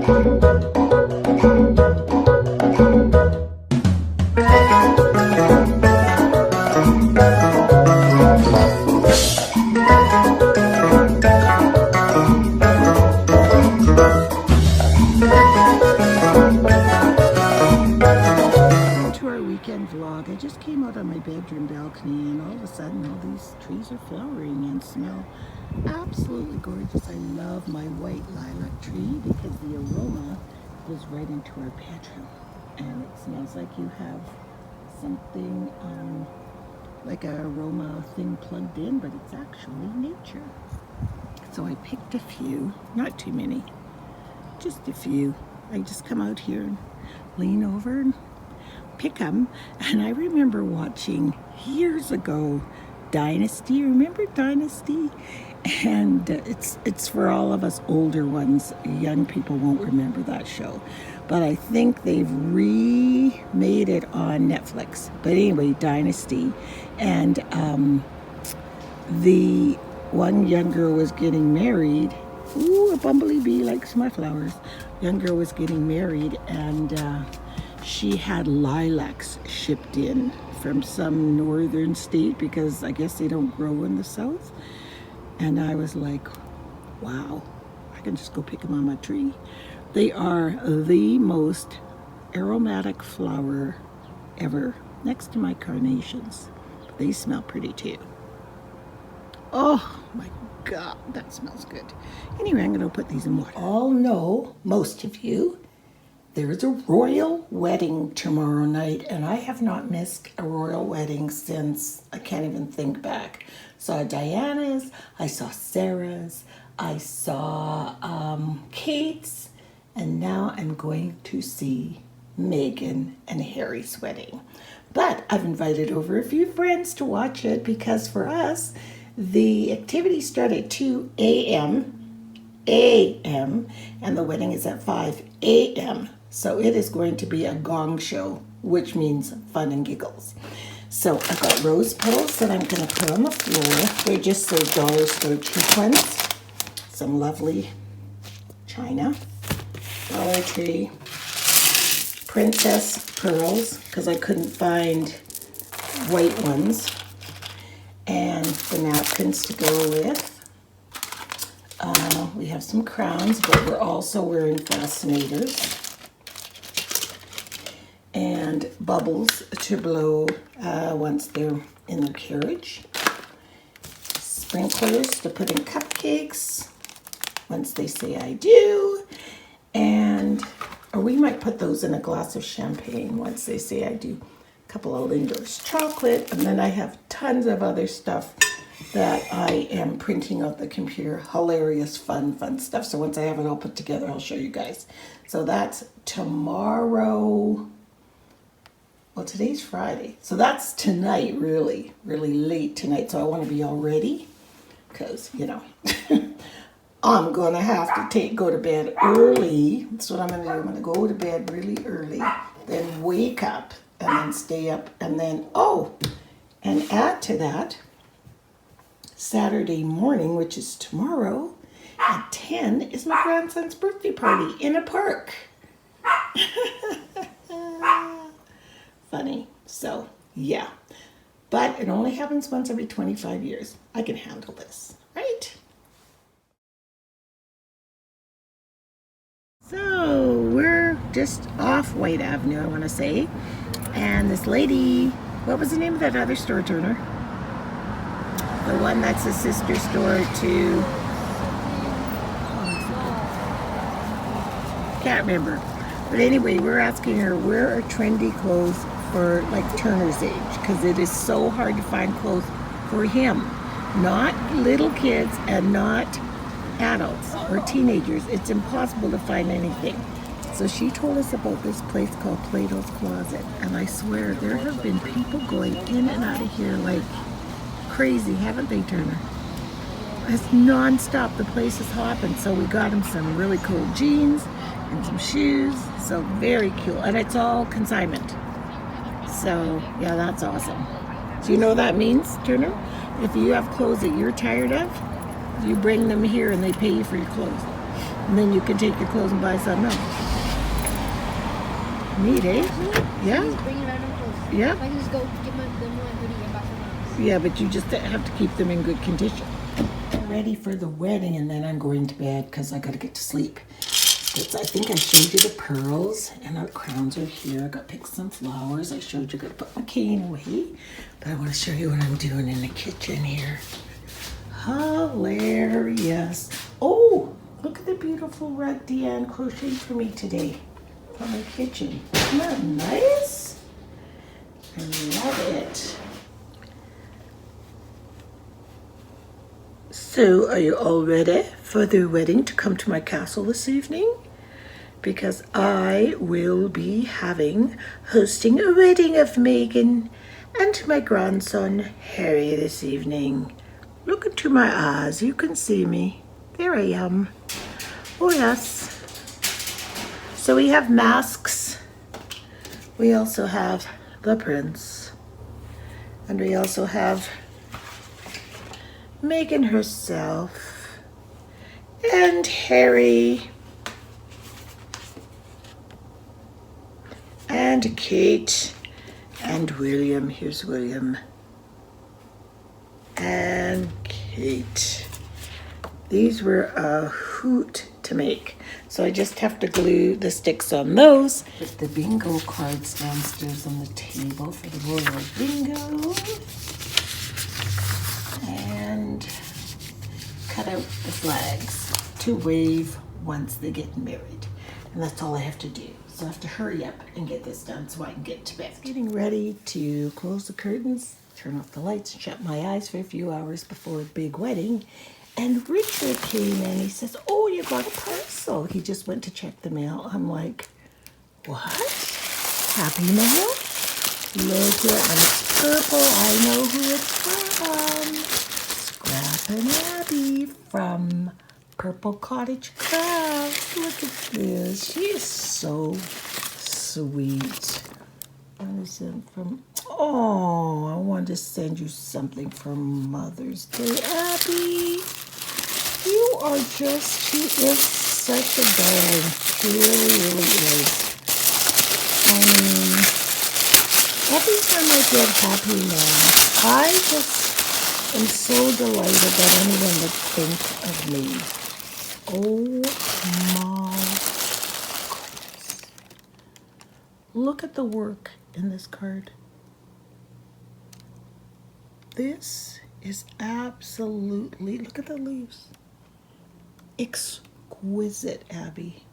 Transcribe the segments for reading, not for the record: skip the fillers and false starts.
Vlog. I just came out on my bedroom balcony and all of a sudden all these trees are flowering and smell absolutely gorgeous. I love my white lilac tree because the aroma goes right into our bedroom and it smells like you have something like an aroma thing plugged in, but it's actually nature. So I picked a few, not too many, just a few. I just come out here and lean over and pick them. And I remember watching years ago Dynasty. Remember Dynasty? And it's for all of us older ones. Young people won't remember that show, but I think they've remade it on Netflix. But anyway, Dynasty. And the one young girl was getting married. Ooh, a bumblebee likes my flowers. Young girl was getting married, and she had lilacs shipped in from some northern state because I guess they don't grow in the south. And I was like, wow, I can just go pick them on my tree. They are the most aromatic flower ever, next to my carnations. They smell pretty too. Oh my God, that smells good. Anyway, I'm gonna put these in water. All know, most of you, there is a royal wedding tomorrow night, and I have not missed a royal wedding since I can't even think back. Saw Diana's, I saw Sarah's, I saw Kate's, and now I'm going to see Meghan and Harry's wedding. But I've invited over a few friends to watch it because for us, the activities start at 2 a.m., and the wedding is at 5 a.m. So it is going to be a gong show, which means fun and giggles. So I've got rose petals that I'm going to put on the floor. They're just those dollar store cheap ones. Some lovely china, Dollar Tree, princess pearls, because I couldn't find white ones, and the napkins to go with. We have some crowns, but we're also wearing fascinators. And bubbles to blow once they're in the carriage. Sprinklers to put in cupcakes once they say I do. And, or we might put those in a glass of champagne once they say I do. A couple of Lindor's chocolate. And then I have tons of other stuff that I am printing off the computer. Hilarious, fun stuff. So once I have it all put together, I'll show you guys. So that's tomorrow. Well, today's Friday. So that's tonight, really late tonight. So I want to be all ready because, you know, I'm going to have to go to bed early. That's what I'm going to do. I'm going to go to bed really early, then wake up and then stay up. And then, and add to that, Saturday morning, which is tomorrow, at 10 is my grandson's birthday party in a park. Funny. So, yeah. But it only happens once every 25 years. I can handle this, right? So, we're just off White Avenue, I want to say. And this lady, what was the name of that other store, Turner? The one that's a sister store to... can't remember. But anyway, we're asking her where are trendy clothes for like Turner's age, because it is so hard to find clothes for him, not little kids and not adults or teenagers. It's impossible to find anything. So she told us about this place called Plato's Closet, and I swear there have been people going in and out of here like crazy, haven't they, Turner? It's non-stop. The place is hopping. So we got him some really cool jeans and some shoes. So very cool. And it's all consignment. So yeah, that's awesome. Do you know what that means, Turner? If you have clothes that you're tired of, you bring them here and they pay you for your clothes. And then you can take your clothes and buy something else. Neat, eh? Yeah. Just bring it random clothes. Yeah. I can just go get my hoodie and buy something else. Yeah, but you just have to keep them in good condition. Ready for the wedding, and then I'm going to bed because I got to get to sleep. I think I showed you the pearls, and our crowns are here. I got to pick some flowers. I showed you I got to put my cane away, but I want to show you what I'm doing in the kitchen here. Hilarious. Oh, look at the beautiful rug Deanne crocheted for me today for my kitchen. Isn't that nice? I love it. So, are you all ready for the wedding to come to my castle this evening? Because I will be hosting a wedding of Megan and my grandson Harry this evening. Look into my eyes, you can see me. There I am. Oh yes. So we have masks. We also have the prince. And we also have Megan herself and Harry and Kate and William. Here's William and Kate. These were a hoot to make, so I just have to glue the sticks on those. Put the bingo cards downstairs on the table for the royal bingo, and cut out the flags to wave once they get married. And that's all I have to do. So I have to hurry up and get this done so I can get to bed. Getting ready to close the curtains, turn off the lights, and shut my eyes for a few hours before a big wedding. And Richard came in. He says, "Oh, you got a parcel." He just went to check the mail. I'm like, "What? Happy mail? Look at it. And it's purple. I know who it's from. Scrap and Abby from Purple Cottage Crafts. Look at this. She is so sweet. What is it from? Oh, I wanted to send you something for Mother's Day, Abby. You are just, she is such a darling. She really, really is. I mean, every time I get happy now, I just am so delighted that anyone would think of me. Oh my goodness. Look at the work in this card. This is absolutely, look at the leaves. Exquisite, Abby.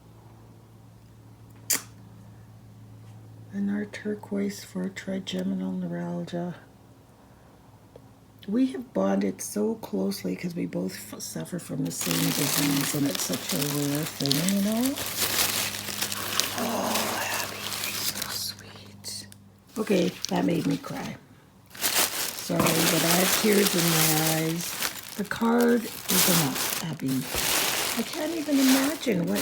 And our turquoise for trigeminal neuralgia. We have bonded so closely because we both suffer from the same disease, and it's such a rare thing, you know? Oh, Abby, you're so sweet. Okay, that made me cry. Sorry, but I have tears in my eyes. The card is enough, Abby. I can't even imagine what.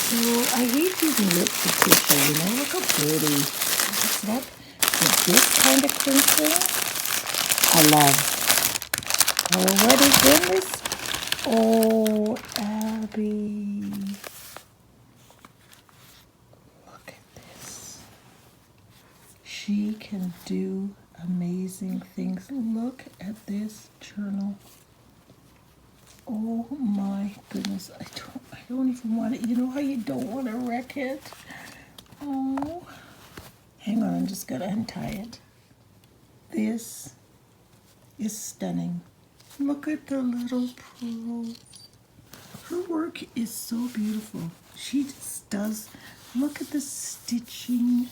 So I hate using lips to tissue, you know? Look how pretty. What's that? This kind of crinkling, I love. Oh, what is in this? Oh, Abby. Look at this. She can do amazing things. Look at this journal. Oh my goodness. I don't even want it. You know how you don't want to wreck it? Oh. Hang on, I'm just going to untie it. This is stunning. Look at the little pearls. Her work is so beautiful. She just does. Look at the stitching.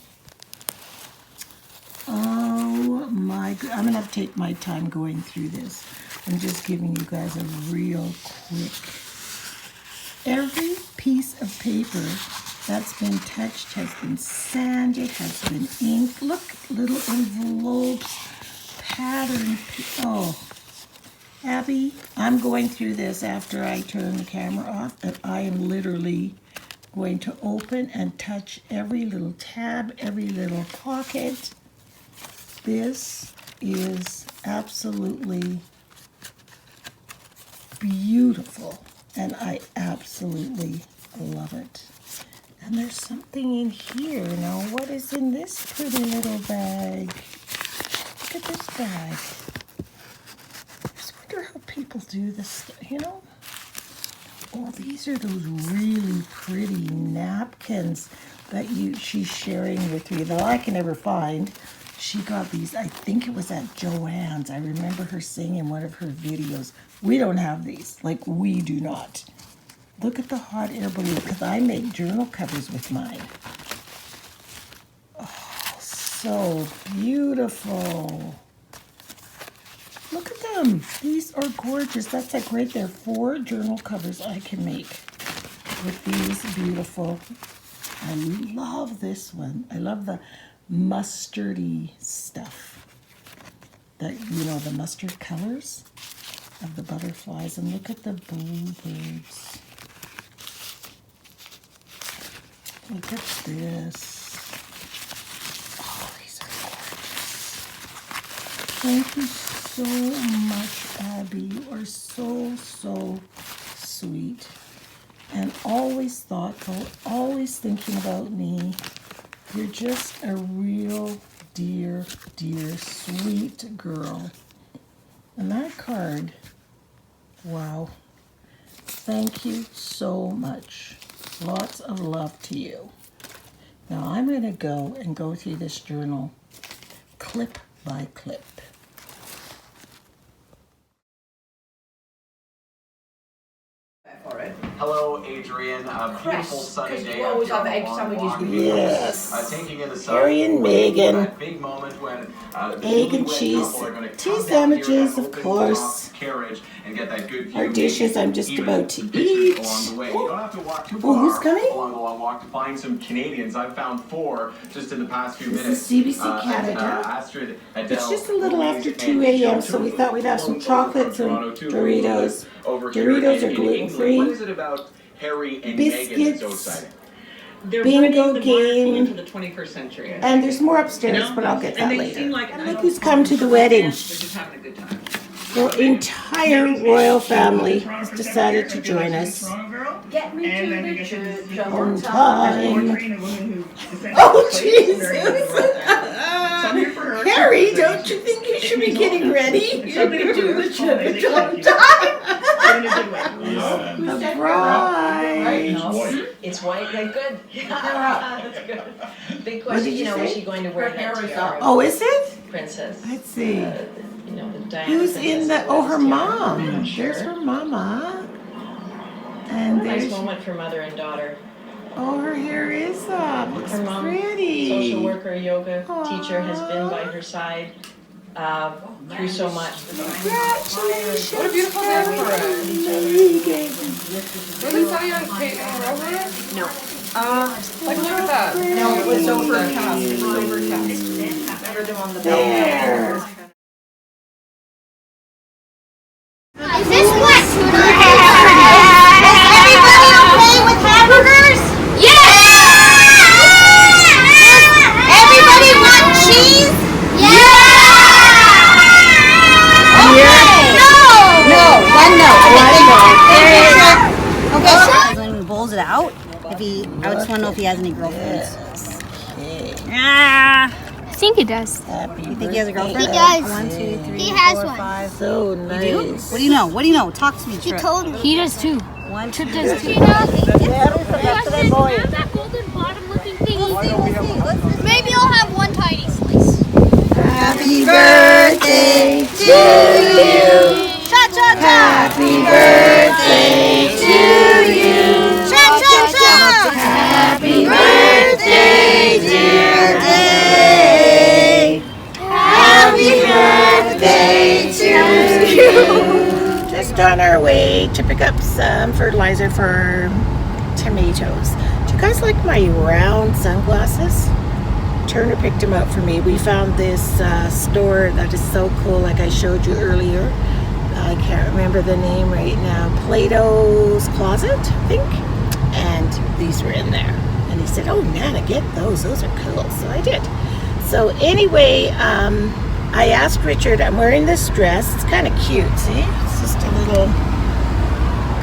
Oh my God. I'm going to have to take my time going through this. I'm just giving you guys a real quick. Every piece of paper that's been touched has been sanded, has been inked. Look, little envelopes, pattern. Oh, Abby, I'm going through this after I turn the camera off, and I am literally going to open and touch every little tab, every little pocket. This is absolutely beautiful, and I absolutely love it. And there's something in here. Now, what is in this pretty little bag? Look at this bag. I just wonder how people do this, you know? Oh, these are those really pretty napkins that she's sharing with me that I can never find. She got these, I think it was at Joann's. I remember her saying in one of her videos, we don't have these. Like, we do not. Look at the hot air balloon, because I make journal covers with mine. Oh, so beautiful. Look at them. These are gorgeous. That's like right there, 4 journal covers I can make with these beautiful. I love this one. I love the mustardy stuff. That, you know, the mustard colors of the butterflies. And look at the bluebirds. Look at this. Oh, these are gorgeous. Thank you so much, Abby. You are so, so sweet. And always thoughtful, always thinking about me. You're just a real dear, dear, sweet girl. And that card, wow. Thank you so much. Lots of love to you. Now I'm going to go through this journal clip by clip. Hello, Adrian. A beautiful sunny day. You always have egg sandwiches. Yes. Taking in the sun. Harry and Megan. That big moment when Egg and cheese tea sandwiches, of course. Carriage and get that good view. Our dishes I'm just about to eat. Along the way. You don't have to walk too Oh, far who's coming? along the long walk to find some Canadians. I've found 4 just in the past few This minutes. is CBC Canada. Astrid, Adele, It's just a little Louise, after and 2 a.m., Michelle. so we thought we'd have some chocolates and Toronto, too. Doritos. Over here Doritos are in gluten-free. England. What is it about Harry and Meghan that's so Biscuits. exciting? They're Bingo bringing the game. monarchy into the 21st century. And there's more upstairs, You know? but I'll get that And they later. seem like And look who's come to the wedding. They're just having a good time. The entire royal family has decided to join us Get me to the church on time. Oh, Jesus! Harry, don't you think you should be getting ready? You're going to do the church on time. The bride. It's white, like good. That's good. Big What did question, you you know, is say? she going to wear that tiara? Oh, is it? Princess. Let's see. You know, the Diana Who's princess in the? wears Oh, her tiara. mom. I'm not There's sure. her mama. And Nice there's. moment for mother and daughter. Oh, her hair is up. Looks Her mom, pretty. social worker, yoga teacher, has been by her side through so much. Congratulations. What a beautiful day for us. Megan. Did they tell you Kate and Robert? No. Like, look at that. No, it was overcast. It was overcast. Remember them on the There. Is this what? Is everybody okay with hamburgers? Yes! Everybody want cheese? Yeah! Okay. No! One no. Okay. When he bowls it out, I just want to know if he has any girlfriends. I think it does. You think he has a girlfriend? He does. 1, 2, 3, He has 4, one. 5. So nice. What do you know? What do you know? Talk to me, He Trip. told me. He does too. 1, 2, Does 3. too. Have that golden bottom looking thing. Maybe I'll have one tiny slice. Happy birthday to you. Cha cha cha. Happy birthday to you. Cha cha cha. Happy birthday, dear Day. Happy birthday to you. Just on our way to pick up some fertilizer for tomatoes. Do you guys like my round sunglasses? Turner picked them up for me. We found this store that is so cool, like I showed you earlier. I can't remember the name right now. Plato's Closet, I think. And these were in there. And he said, oh, Nana, get those. Those are cool. So I did. So anyway, I asked Richard, I'm wearing this dress. It's kind of cute, see? It's just a little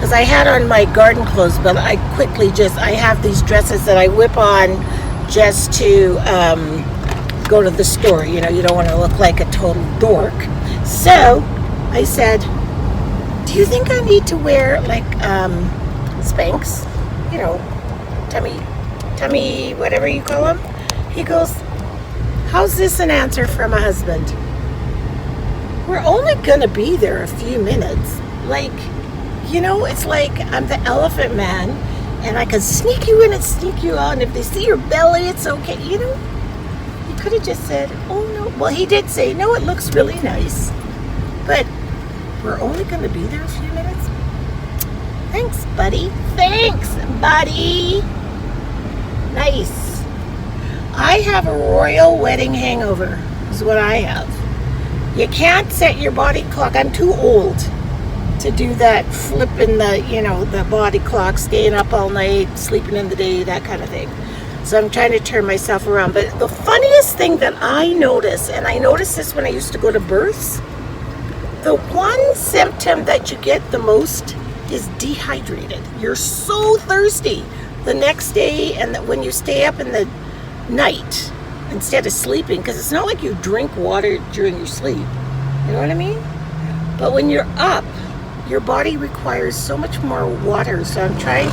because I had on my garden clothes, but I have these dresses that I whip on just to go to the store. You know, you don't want to look like a total dork. So I said, do you think I need to wear like Spanx? You know, tummy, whatever you call them. He goes, how's this an answer from a husband? We're only gonna be there a few minutes. Like, you know, it's like I'm the elephant man and I can sneak you in and sneak you out, and if they see your belly, it's okay. You know, he could have just said, oh no. Well, he did say, no, it looks really nice, but we're only gonna be there a few minutes. Thanks, buddy. Thanks, buddy. Nice. I have a royal wedding hangover, is what I have. You can't set your body clock. I'm too old to do that, flipping the body clock, staying up all night, sleeping in the day, that kind of thing. So I'm trying to turn myself around. But the funniest thing that I notice, and I noticed this when I used to go to births, the one symptom that you get the most is dehydrated. You're so thirsty the next day, and when you stay up in the night instead of sleeping, because it's not like you drink water during your sleep. You know what I mean? But when you're up, your body requires so much more water. So I'm trying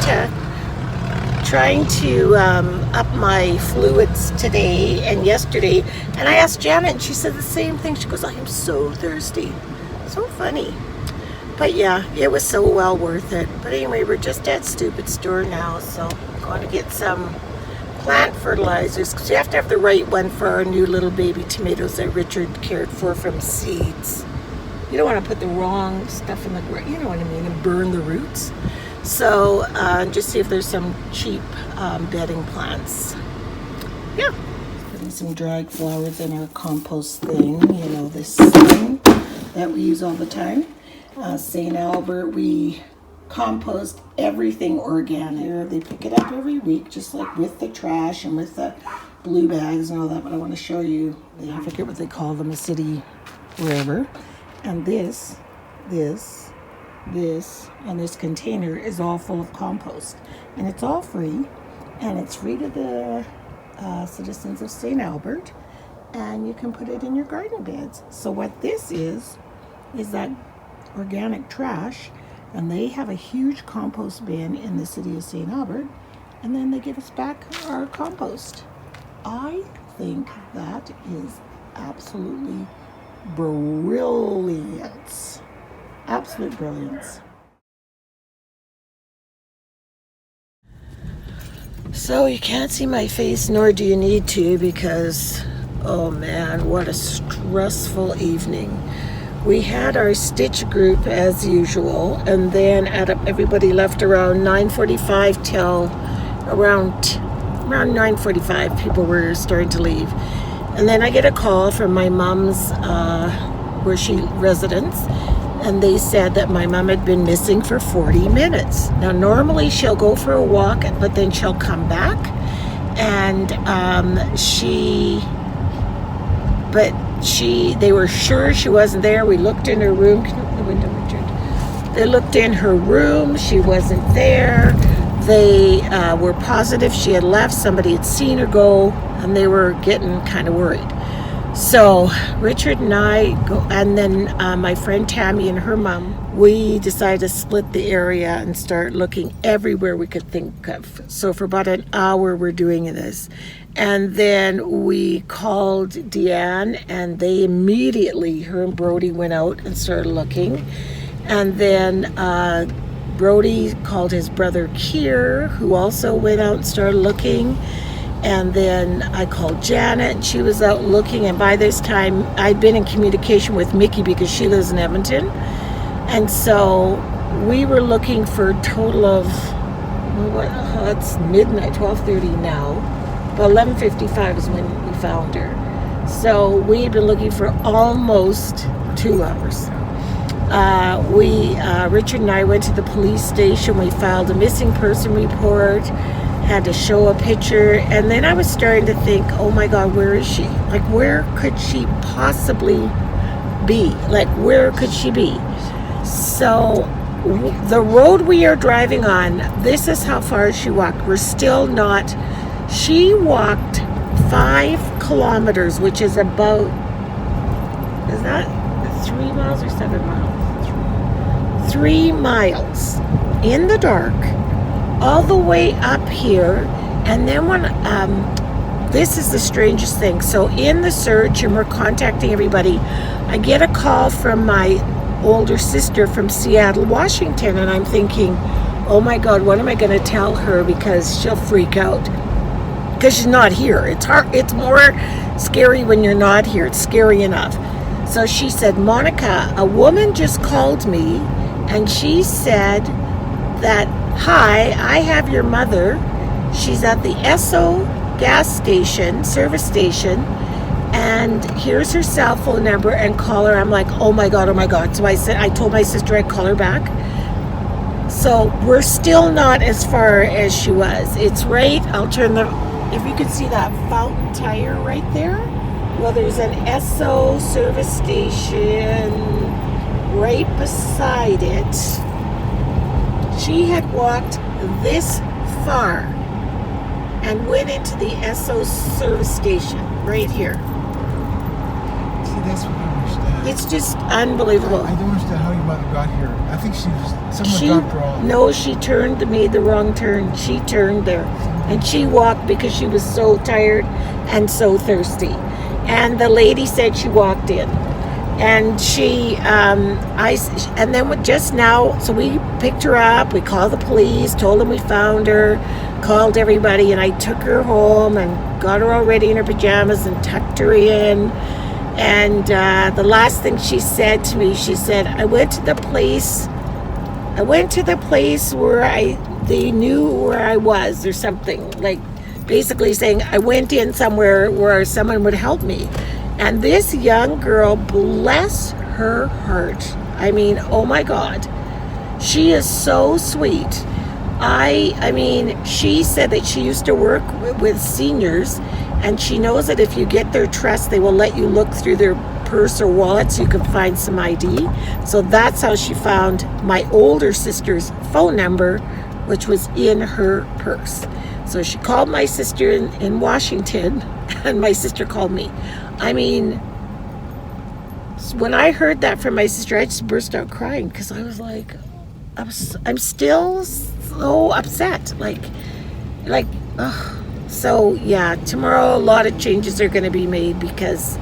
to up my fluids today and yesterday. And I asked Janet, and she said the same thing. She goes, I am so thirsty. So funny. But yeah, it was so well worth it. But anyway, we're just at Stupid Store now, so I'm going to get some plant fertilizers, because you have to have the right one for our new little baby tomatoes that Richard cared for from seeds. You don't want to put the wrong stuff in the ground, you know what I mean, and burn the roots. So just see if there's some cheap bedding plants. Yeah. Putting some dried flowers in our compost thing, you know, this thing that we use all the time. St. Albert, we compost everything organic. They pick it up every week, just like with the trash and with the blue bags and all that. But I want to show you, I forget what they call them, a city, wherever. And this, and this container is all full of compost. And it's all free. And it's free to the citizens of St. Albert. And you can put it in your garden beds. So what this is that organic trash, and they have a huge compost bin in the city of St. Albert, and then they give us back our compost. I think that is absolutely brilliance. Absolute brilliance. So you can't see my face, nor do you need to, because, oh man, what a stressful evening. We had our stitch group as usual, and then everybody left around 9:45 till around 9:45. People were starting to leave, and then I get a call from my mom's residence, and they said that my mom had been missing for 40 minutes. Now normally she'll go for a walk, but then she'll come back, and they were sure she wasn't there. We looked in her room. The window, Richard. They looked in her room. She wasn't there. They were positive she had left. Somebody had seen her go, and they were getting kind of worried. So Richard and I go, and then my friend Tammy and her mom, we decided to split the area and start looking everywhere we could think of. So for about an hour we're doing this. And then we called Deanne, and they immediately, her and Brody went out and started looking. And then Brody called his brother Keir, who also went out and started looking. And then I called Janet, and she was out looking. And by this time, I'd been in communication with Mickey because she lives in Edmonton. And so we were looking for a total of, it's midnight, 12:30 now. But 11:55 is when we found her. So we had been looking for almost 2 hours. Richard and I went to the police station. We filed a missing person report, had to show a picture, and then I was starting to think, oh my God, where is she? Like, where could she possibly be? Like, where could she be? So the road we are driving on, this is how far she walked. We're still not. She walked 5 kilometers, which is about, is that 3 miles or 7 miles? 3 miles in the dark, all the way up here. And then when, this is the strangest thing. So in the search, and we're contacting everybody, I get a call from my older sister from Seattle, Washington, and I'm thinking, oh my God, what am I going to tell her, because she'll freak out because she's not here. It's hard. It's more scary when you're not here. It's scary enough. So she said, Monica, a woman just called me and she said that, hi, I have your mother. She's at the Esso gas station, service station, and here's her cell phone number, and call her. I'm like, oh my God, oh my God. So I told my sister I'd call her back. So we're still not as far as she was. It's right, I'll turn if you could see that fountain tire right there. Well, there's an Esso service station right beside it. She had walked this far and went into the Esso service station right here. See, that's what I understand. It's just unbelievable. I don't understand how your mother got here. I think someone dropped her off. No, she made the wrong turn. She turned there. And she walked because she was so tired and so thirsty. And the lady said she walked in. And and then just now, so we picked her up, we called the police, told them we found her, called everybody, and I took her home and got her all ready in her pajamas and tucked her in. And the last thing she said to me, she said, I went to the place where they knew where I was, or something, like basically saying I went in somewhere where someone would help me. And this young girl, bless her heart, I mean, oh my God, she is so sweet. I mean, she said that she used to work with seniors, and she knows that if you get their trust, they will let you look through their purse or wallet so you can find some ID. So that's how she found my older sister's phone number, which was in her purse. So she called my sister in Washington, and my sister called me. I mean, when I heard that from my sister, I just burst out crying, because I was like, I'm still so upset. Like, ugh. So yeah, tomorrow a lot of changes are going to be made, because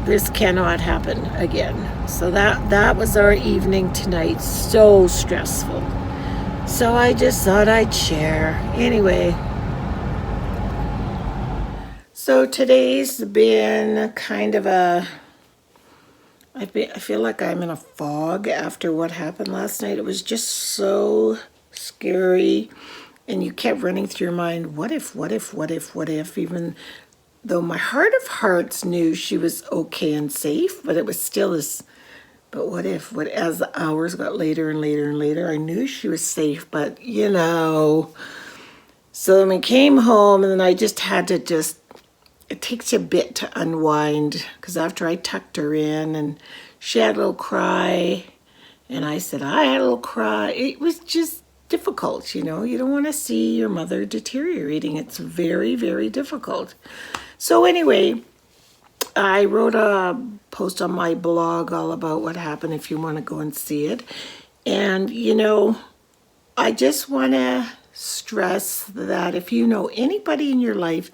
this cannot happen again. So that was our evening tonight. So stressful. So I just thought I'd share. Anyway. So today's been kind of I feel like I'm in a fog after what happened last night. It was just so scary. And you kept running through your mind, what if, even though my heart of hearts knew she was okay and safe, but it was still this, but what if, as the hours got later and later and later, I knew she was safe, but so then we came home, and then I just had to it takes a bit to unwind, because after I tucked her in and she had a little cry, and I said I had a little cry, it was just difficult, you don't want to see your mother deteriorating. It's very, very difficult. So anyway, I wrote a post on my blog all about what happened, if you want to go and see it. And I just want to stress that if you know anybody in your life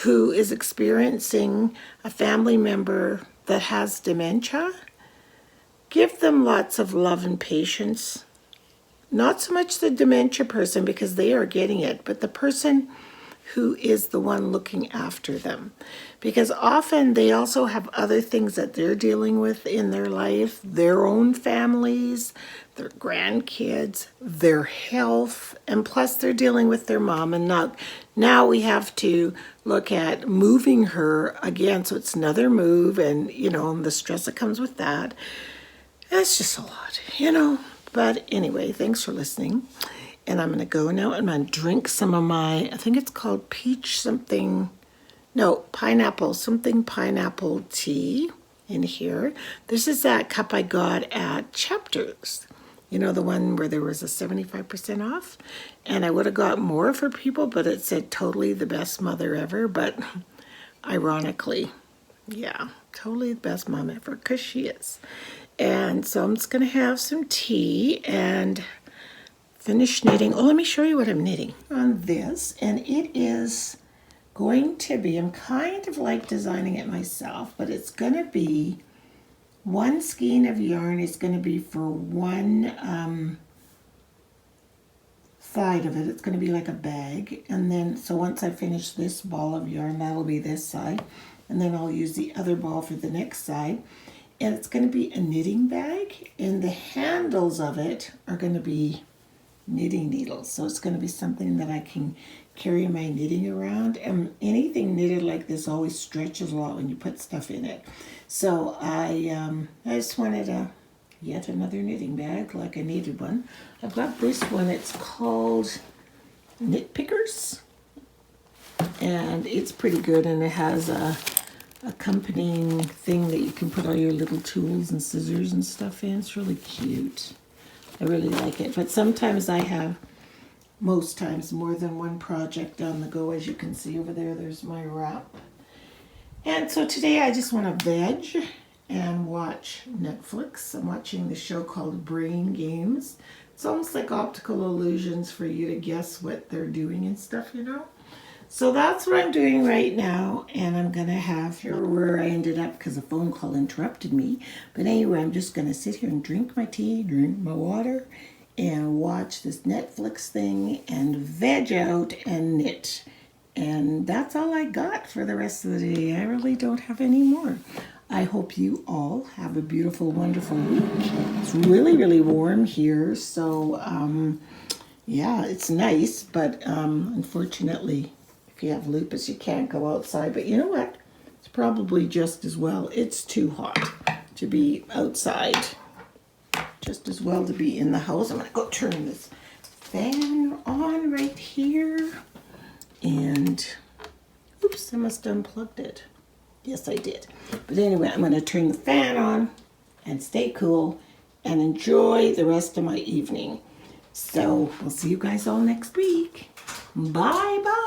who is experiencing a family member that has dementia, give them lots of love and patience. Not so much the dementia person, because they are getting it, but the person who is the one looking after them. Because often they also have other things that they're dealing with in their life, their own families, their grandkids, their health, and plus they're dealing with their mom. And now we have to look at moving her again, so it's another move, and the stress that comes with that. It's just a lot, But anyway, thanks for listening. And I'm going to go now and I'm going to drink some of my, I think it's called pineapple tea in here. This is that cup I got at Chapters. You know, the one where there was a 75% off? And I would have got more for people, but it said totally the best mother ever. But ironically, yeah, totally the best mom ever, because she is. And so I'm just going to have some tea and finish knitting. Oh, let me show you what I'm knitting on this. And it is going to be, I'm kind of like designing it myself, but it's going to be one skein of yarn is going to be for one side of it. It's going to be like a bag. And then, so once I finish this ball of yarn, that'll be this side. And then I'll use the other ball for the next side. And it's going to be a knitting bag. And the handles of it are going to be knitting needles. So it's going to be something that I can carry my knitting around. And anything knitted like this always stretches a lot when you put stuff in it. So I just wanted yet another knitting bag, like I needed one. I've got this one. It's called Knit Pickers, and it's pretty good. And it has a accompanying thing that you can put all your little tools and scissors and stuff in. It's really cute. I really like it. But sometimes I have, most times, more than one project on the go. As you can see over there, there's my wrap. And so today I just want to veg and watch Netflix. I'm watching the show called Brain Games. It's almost like optical illusions for you to guess what they're doing and stuff, you know. So that's what I'm doing right now. And I'm going to have here where I ended up because a phone call interrupted me. But anyway, I'm just going to sit here and drink my tea, drink my water, and watch this Netflix thing and veg out and knit. And that's all I got for the rest of the day. I really don't have any more. I hope you all have a beautiful, wonderful week. It's really, really warm here. So, yeah, it's nice. But unfortunately, if you have lupus, you can't go outside. But you know what? It's probably just as well. It's too hot to be outside. Just as well to be in the house. I'm going to go turn this fan on right here. And, oops, I must have unplugged it. Yes, I did. But anyway, I'm going to turn the fan on and stay cool and enjoy the rest of my evening. So, we'll see you guys all next week. Bye-bye.